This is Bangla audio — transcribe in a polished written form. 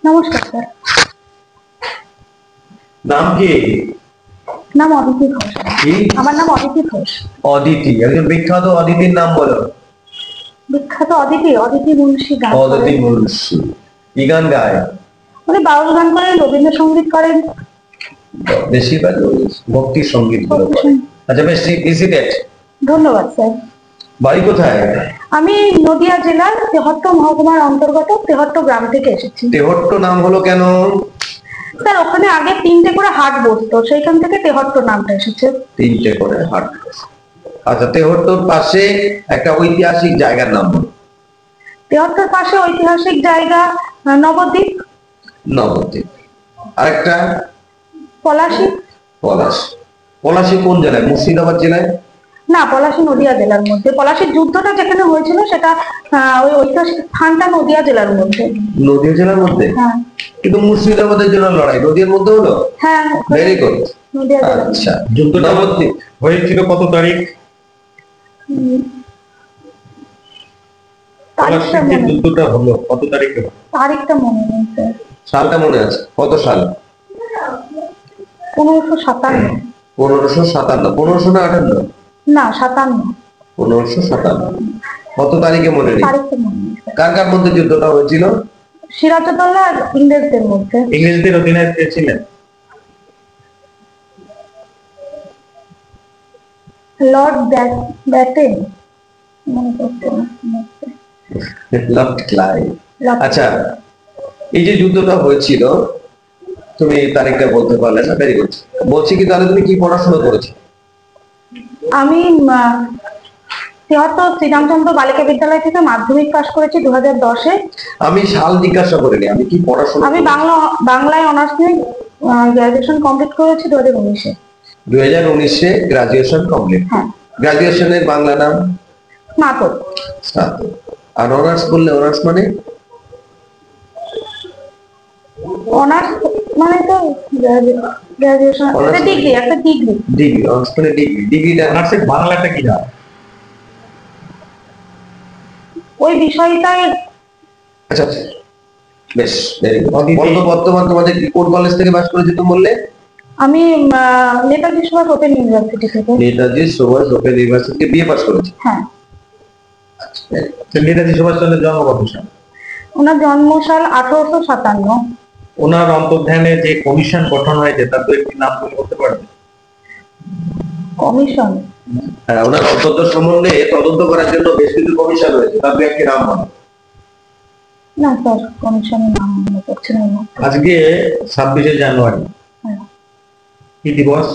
নমস্কার স্যার। নাম কি? নাম অদিতি ঘোষ। কি? আমার নাম অদিতি ঘোষ। অদিতি, একজন বিখ্যাত অদিতির নাম বলো। বিখ্যাত অদিতি মুন্সি গান করেন। অদিতি মুন্সি কি গান গায়? উনি বাউল গান করেন, রবীন্দ্রসঙ্গীত করেন। বেশিরভাগ ভক্তি সঙ্গীত গুলো ভক্তি করে। সঙ্গীত। আচ্ছা, বেশ, ইজিটেট। ধন্যবাদ স্যার। বাড়ি কোথায়? আমি নদিয়া জেলার তেহট্ট মহকুমার অন্তর্গত তেহট্ট গ্রাম থেকে এসেছি। তেহট্ট নাম হলো কেন? স্যার ওখানে আগে 3টে করে হাট বসতো, সেইখান থেকে তেহট্ট নামটা এসেছে। 3টে করে হাট। আচ্ছা, তেহট্টর পাশে একটা ঐতিহাসিক জায়গার নাম বলো। তেহট্টর পাশে ঐতিহাসিক জায়গা নবদ্বীপ। নবদ্বীপ। আরেকটা? পলাশী। পলাশী। পলাশী কোন জেলায়? মুর্শিদাবাদ জেলায়? না, পলাশী নদিয়া জেলার মধ্যে। পলাশীর যুদ্ধটা যেখানে হয়েছিল সেটা ওই ঐতিহাসিক স্থানটা নদিয়া জেলার মধ্যে। নদিয়া জেলার মধ্যে? হ্যাঁ। কিন্তু মুর্শিদাবাদের জন্য লড়াই নদিয়ার মধ্যে হলো? হ্যাঁ, ভেরি গুড। নদিয়া জেলার। আচ্ছা, যুদ্ধটা হয়েছিল কত তারিখ? তারিখটা মনে নেই। যুদ্ধটা হলো কত তারিখে? তারিখটা মনে নেই স্যার। সালটা মনে আছে? কত সাল? 1557। 1557। 1500 না 58? না, 57। 1557। কত তারিখে মনে নেই? তারিখটা মনে নেই স্যার। কার কার মধ্যে যুদ্ধটা হয়েছিল? সিরাজউদ্দৌলা আর ইংরেজদের মধ্যে। ইংরেজদের অধীনে কে ছিলেন? Lord Batten. মনে করতে না। Lord Clive. লর্ড- আচ্ছা, এই যে যুদ্ধটা হয়েছিল, তুমি তারিখটা বলতে পারলে না। Very good. বলছি কি, তাহলে তুমি কি পড়াশোনা করেছো? আমি তেহট্ট শ্রীরামচন্দ্র বালিকা বিদ্যালয় থেকে মাধ্যমিক পাশ করেছি 2010-এ। আমি সাল জিজ্ঞাসা করিনি, আমি কি পড়াশোনা আমি বাংলায় অনার্স নিয়ে গ্রাজুয়েশন কমপ্লিট করেছি 2019-এ। 2019-এ গ্রাজুয়েশন কমপ্লিট। হ্যাঁ। গ্রাজুয়েশনের বাংলা নাম? স্নাতক। স্নাতক। আর অনার্স বললে অনার্স মানে? অনার্স মানে তো গ্রাজুয়েশন, একটা ডিগ্রি। ডিগ্রি, অনার্স মানে ডিগ্রি। ডিগ্রিটা অনার্সের বাংলাটা কি দাও? ওই বিষয়টার। আচ্ছা, বেশ, ভেরি গুড। অদিতি। বলতো বর্তমান তোমাদের কোন কলেজ থেকে পাস করেছো তুমি বললে? আমি নেতাজি সুভাষ ওপেন ইউনিভার্সিটি থেকে। নেতাজি সুভাষ ওপেন ইউনিভার্সিটি থেকে বিএ পাস করেছো? হ্যাঁ। নেতাজি সুভাষচন্দ্রের জন্ম কত সাল? ওনার জন্মসাল 1857। ওনার অন্তর্ধানে যে কমিশন গঠন হয়েছে তার তো একটি নাম তুমি বলতে পারবে? কমিশন? হ্যাঁ, ওনার অন্তত সম্বন্ধে তদন্ত করার জন্য বেশ কিছু কমিশন হয়েছে, তার দু একটি নাম বলো। না স্যার, কমিশনের নাম মনে পড়ছে না। আজকে 26শে জানুয়ারি হ্যাঁ। কি দিবস?